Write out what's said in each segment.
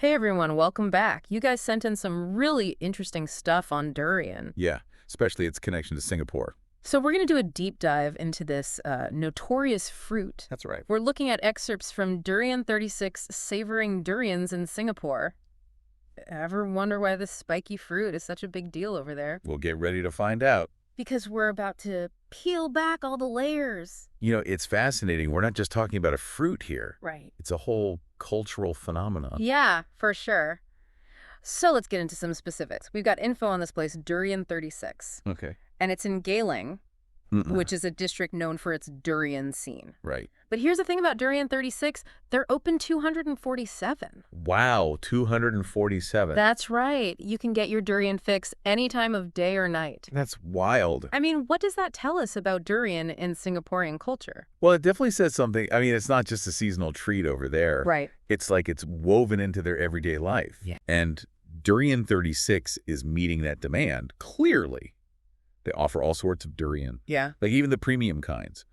Hey everyone, welcome back. You guys sent in some really interesting stuff on durian. Yeah, especially its connection to Singapore. So we're going to do a deep dive into this notorious fruit. That's right. We're looking at excerpts from Durian 36, Savouring Durians in Singapore. Ever wonder why this spiky fruit is such a big deal over there? We'll get ready to find out. Because we're about to peel back all the layers. You know, it's fascinating. We're not just talking about a fruit here. Right. It's a whole cultural phenomenon. Yeah, for sure. So let's get into some specifics. We've got info on this place, Durian 36. Okay. And it's in Geylang, which is a district known for its durian scene. Right. But here's the thing about Durian 36, they're open 247. Wow, 247. That's right. You can get your durian fix any time of day or night. That's wild. I mean, what does that tell us about durian in Singaporean culture? Well, it definitely says something. I mean, it's not just a seasonal treat over there. Right. It's like it's woven into their everyday life. Yeah. And Durian 36 is meeting that demand, clearly. They offer all sorts of durian. Yeah. Like even the premium kinds.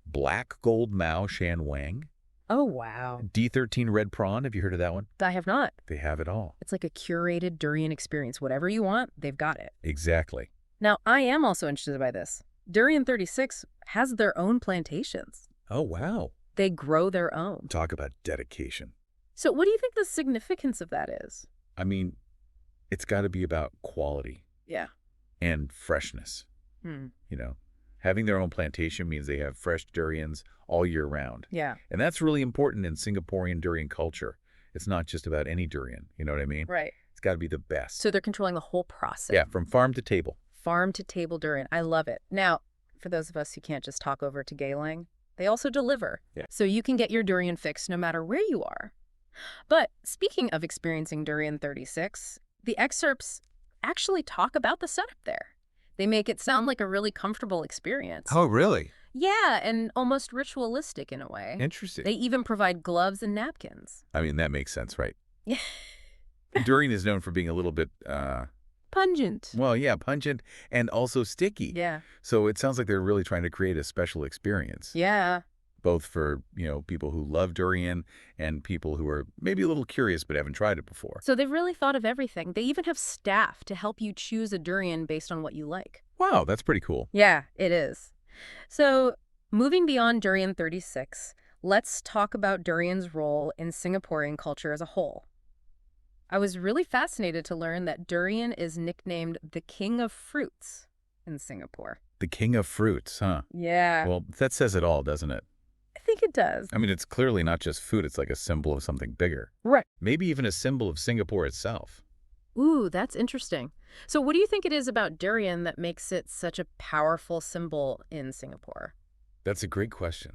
Black Gold Mao Shan Wang. Oh, wow. D13 Red Prawn. Have you heard of that one? I have not. They have it all. It's like a curated durian experience. Whatever you want, they've got it. Exactly. Now, I am also interested by this. Durian 36 has their own plantations. Oh, wow. They grow their own. Talk about dedication. So what do you think the significance of that is? I mean, it's got to be about quality Yeah. and freshness. You know, having their own plantation means they have fresh durians all year round. Yeah. And that's really important in Singaporean durian culture. It's not just about any durian. You know what I mean? Right. It's got to be the best. So they're controlling the whole process. Yeah, from farm to table. Farm to table durian. I love it. Now, for those of us who can't just talk over to Geylang, they also deliver. Yeah. So So you can get your durian fix no matter where you are. But speaking of experiencing Durian 36, the excerpts actually talk about the setup there. They make it sound like a really comfortable experience. Oh, really? Yeah, and almost ritualistic in a way. Interesting. They even provide gloves and napkins. I mean, that makes sense, right? Yeah. Durian is known for being a little bit, Pungent. well, yeah, pungent and also sticky. Yeah. So it sounds like they're really trying to create a special experience, Yeah. both for, people who love durian and people who are maybe a little curious but haven't tried it before. So they've really thought of everything. They even have staff to help you choose a durian based on what you like. Wow, that's pretty cool. Yeah, it is. So moving beyond Durian 36, let's talk about durian's role in Singaporean culture as a whole. I was really fascinated to learn that durian is nicknamed the king of fruits in Singapore. The king of fruits, huh? Yeah, Well, that says it all, doesn't it? I think it does. I mean, it's clearly not just food. It's like a symbol of something bigger. Right. Maybe even a symbol of Singapore itself. Ooh, that's interesting. So what do you think it is about durian that makes it such a powerful symbol in Singapore? That's a great question.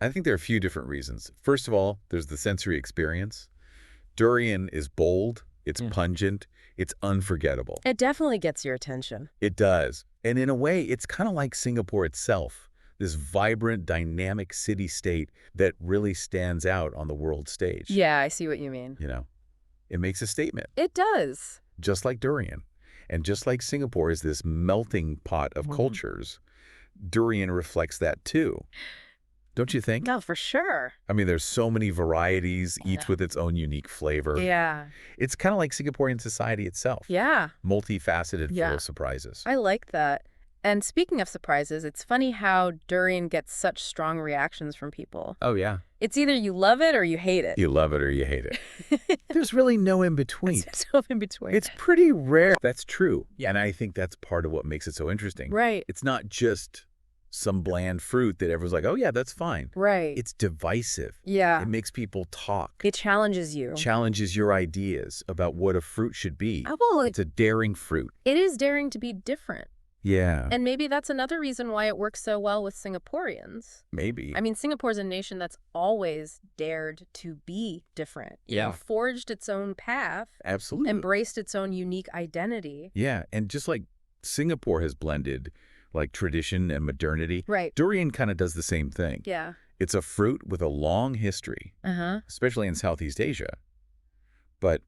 I think there are a few different reasons. First of all, there's the sensory experience. Durian is bold, it's pungent, it's unforgettable. It definitely gets your attention. It does. And in a way, it's kind of like Singapore itself, this vibrant, dynamic city-state that really stands out on the world stage. Yeah, I see what you mean. It makes a statement, It does. just like durian. And just like Singapore is this melting pot of cultures, durian reflects that too. Don't you think? No, for sure. I mean, there's so many varieties, each with its own unique flavor. Yeah. It's kind of like Singaporean society itself. Yeah, Multifaceted, Yeah. full of surprises. I like that. And speaking of surprises, it's funny how durian gets such strong reactions from people. Oh, yeah. It's either you love it or you hate it. You love it or you hate it. There's really no in between. There's no in between. It's pretty rare. That's true. And I think that's part of what makes it so interesting. Right, It's not just some bland fruit that everyone's like, oh, yeah, that's fine. right. It's divisive. Yeah. It makes people talk. It challenges you. Challenges your ideas about what a fruit should be. Well, It's a daring fruit. it is daring to be different. Yeah, And maybe that's another reason why it works so well with Singaporeans. maybe. I mean, Singapore's a nation that's always dared to be different. Yeah. Forged its own path, Absolutely. embraced its own unique identity. Yeah, and just like Singapore has blended like tradition and modernity, Right. durian kind of does the same thing. Yeah. It's a fruit with a long history, Uh-huh. especially in Southeast Asia, but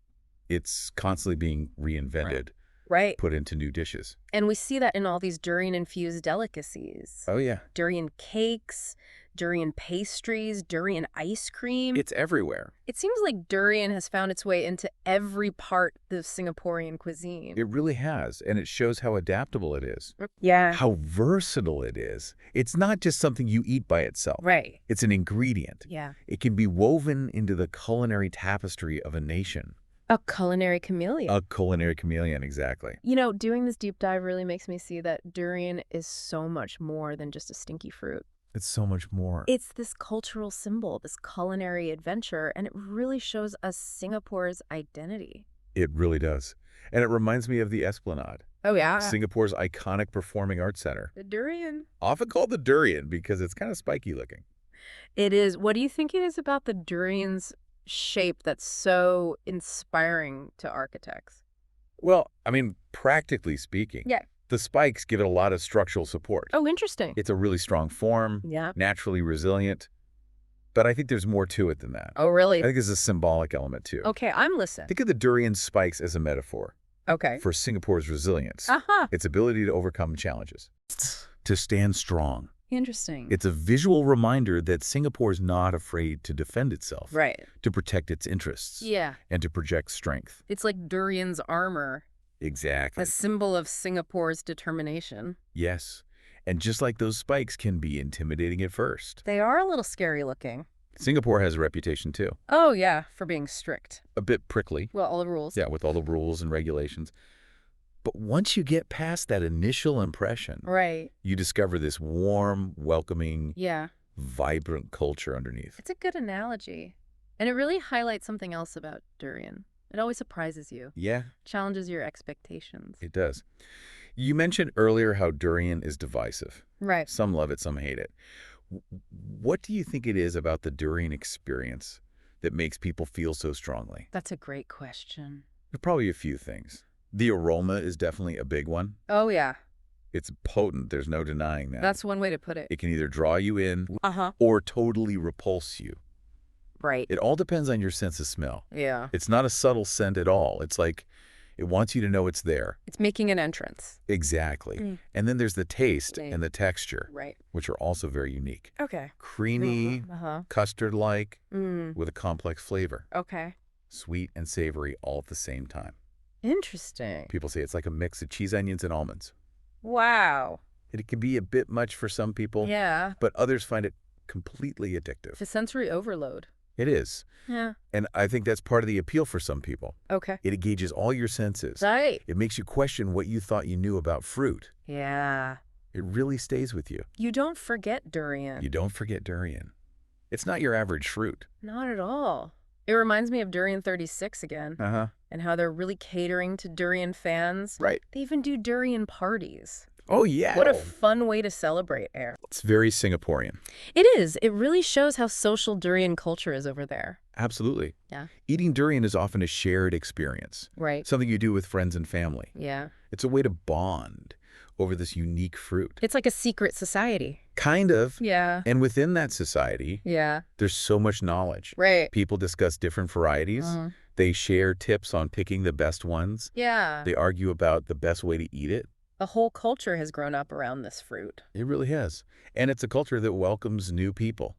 it's constantly being reinvented, Right. put into new dishes. And we see that in all these durian-infused delicacies. Oh, yeah. Durian cakes, durian pastries, durian ice cream. It's everywhere. It seems like durian has found its way into every part of Singaporean cuisine. It really has, and it shows how adaptable it is, Yeah. how versatile it is. It's not just something you eat by itself. Right. It's an ingredient. Yeah. It can be woven into the culinary tapestry of a nation. A culinary chameleon. A culinary chameleon, exactly. You know, doing this deep dive really makes me see that durian is so much more than just a stinky fruit. It's so much more. It's this cultural symbol, this culinary adventure, and it really shows us Singapore's identity. It really does. And it reminds me of the Esplanade, Oh, yeah. Singapore's iconic performing arts center. The durian. Often called the Durian because it's kind of spiky looking. It is. What do you think it is about the durian's shape that's so inspiring to architects? Well, I mean, practically speaking, Yeah. the spikes give it a lot of structural support. Oh, interesting. It's a really strong form, Yeah. naturally resilient. But I think there's more to it than that. Oh, really? I think there's a symbolic element too. Okay, I'm listening. Think of the durian spikes as a metaphor Okay. for Singapore's resilience, Uh-huh. its ability to overcome challenges, to stand strong. Interesting. It's a visual reminder that Singapore's not afraid to defend itself, Right. to protect its interests, Yeah. and to project strength. It's like durian's armor, Exactly. a symbol of Singapore's determination. Yes. And just like those spikes can be intimidating at first, They are a little scary looking. Singapore has a reputation too. Oh, yeah, for being strict. A bit prickly. Well, all the rules. Yeah, with all the rules and regulations. But once you get past that initial impression, Right. you discover this warm, welcoming, Yeah. vibrant culture underneath. It's a good analogy. And it really highlights something else about durian. It always surprises you, Yeah, challenges your expectations. it does. You mentioned earlier how durian is divisive. Right. Some love it, some hate it. What do you think it is about the durian experience that makes people feel so strongly? That's a great question. There are probably a few things. The aroma is definitely a big one. Oh, yeah. It's potent. There's no denying that. That's one way to put it. It can either draw you in Uh-huh. or totally repulse you. Right. It all depends on your sense of smell. Yeah. It's not a subtle scent at all. It's like it wants you to know it's there. It's making an entrance. Exactly. Mm. And then there's the taste Right. and the texture, Right. which are also very unique. Okay. Creamy, Uh-huh. custard-like, Mm. with a complex flavor. Okay. Sweet and savory all at the same time. Interesting. People say it's like a mix of cheese, onions, and almonds. Wow. It can be a bit much for some people, Yeah. but others find it completely addictive. It's a sensory overload. It is. Yeah. And I think that's part of the appeal for some people. Okay. It engages all your senses. Right. It makes you question what you thought you knew about fruit. Yeah. It really stays with you. You don't forget durian. You don't forget durian. It's not your average fruit. Not at all. It reminds me of Durian 36 again, Uh-huh. and how they're really catering to durian fans. Right. They even do durian parties. Oh, yeah. What a fun way to celebrate, Air. It's very Singaporean. It is. It really shows how social durian culture is over there. Absolutely. Yeah. Eating durian is often a shared experience, Right. something you do with friends and family. Yeah. It's a way to bond over this unique fruit. It's like a secret society. Kind of. Yeah. And within that society, Yeah. there's so much knowledge. Right. People discuss different varieties. Uh-huh. They share tips on picking the best ones. Yeah. They argue about the best way to eat it. The whole culture has grown up around this fruit. It really has. And it's a culture that welcomes new people.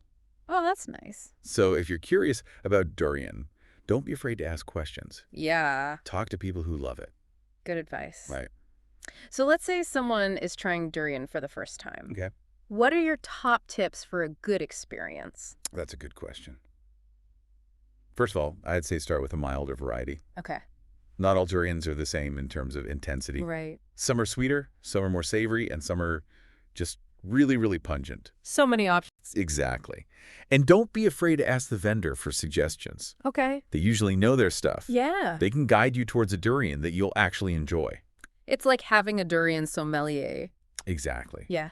Oh, that's nice. So if you're curious about durian, don't be afraid to ask questions. Yeah. Talk to people who love it. Good advice. Right. So let's say someone is trying durian for the first time. Okay. What are your top tips for a good experience? That's a good question. First of all, I'd say start with a milder variety. Okay. Not all durians are the same in terms of intensity. Right. Some are sweeter, some are more savory, and some are just really, really pungent. So many options. Exactly. And don't be afraid to ask the vendor for suggestions. Okay. They usually know their stuff. Yeah. They can guide you towards a durian that you'll actually enjoy. It's like having a durian sommelier. Exactly. Yeah.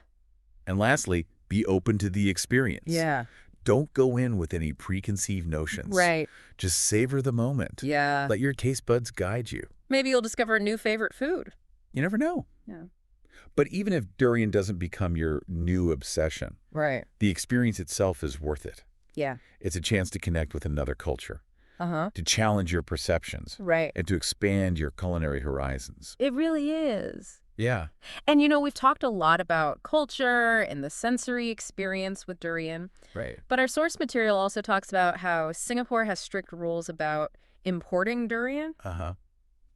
And lastly, be open to the experience. Yeah. Don't go in with any preconceived notions. Right. Just savor the moment. Yeah. Let your taste buds guide you. Maybe you'll discover a new favorite food. You never know. Yeah. But even if durian doesn't become your new obsession, Right. the experience itself is worth it. Yeah. It's a chance to connect with another culture, Uh-huh. to challenge your perceptions, Right. and to expand your culinary horizons. It really is. Yeah. And we've talked a lot about culture and the sensory experience with durian, Right. but our source material also talks about how Singapore has strict rules about importing durian. Uh-huh.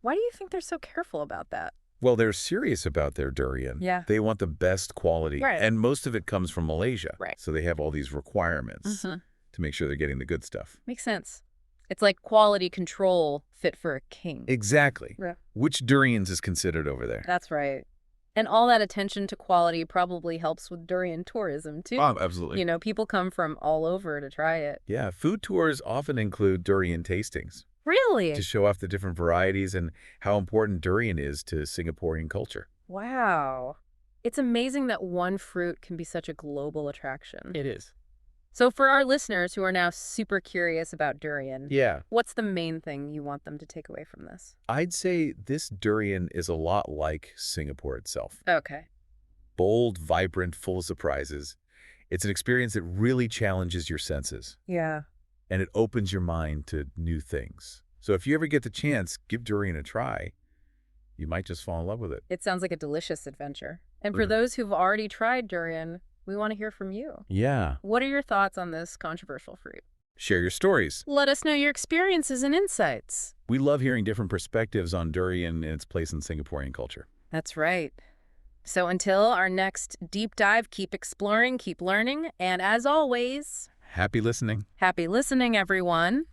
Why do you think they're so careful about that? Well, they're serious about their durian. Yeah. They want the best quality. Right. And most of it comes from Malaysia. Right. So they have all these requirements Mm-hmm. to make sure they're getting the good stuff. Makes sense. It's like quality control fit for a king. Exactly. Yeah. Which durians is considered over there? That's right. And all that attention to quality probably helps with durian tourism, too. Oh, absolutely. People come from all over to try it. Yeah, food tours often include durian tastings Really? to show off the different varieties and how important durian is to Singaporean culture. Wow. It's amazing that one fruit can be such a global attraction. It is. So for our listeners who are now super curious about durian, Yeah. what's the main thing you want them to take away from this? I'd say this durian is a lot like Singapore itself. Okay. Bold, vibrant, full of surprises. It's an experience that really challenges your senses, Yeah. and it opens your mind to new things. So if you ever get the chance, give durian a try. You might just fall in love with it. It sounds like a delicious adventure. And for Mhm. those who've already tried durian, we want to hear from you. Yeah. What are your thoughts on this controversial fruit? Share your stories. Let us know your experiences and insights. We love hearing different perspectives on durian and its place in Singaporean culture. That's right. So until our next deep dive, keep exploring, keep learning, and as always, Happy listening. happy listening, everyone.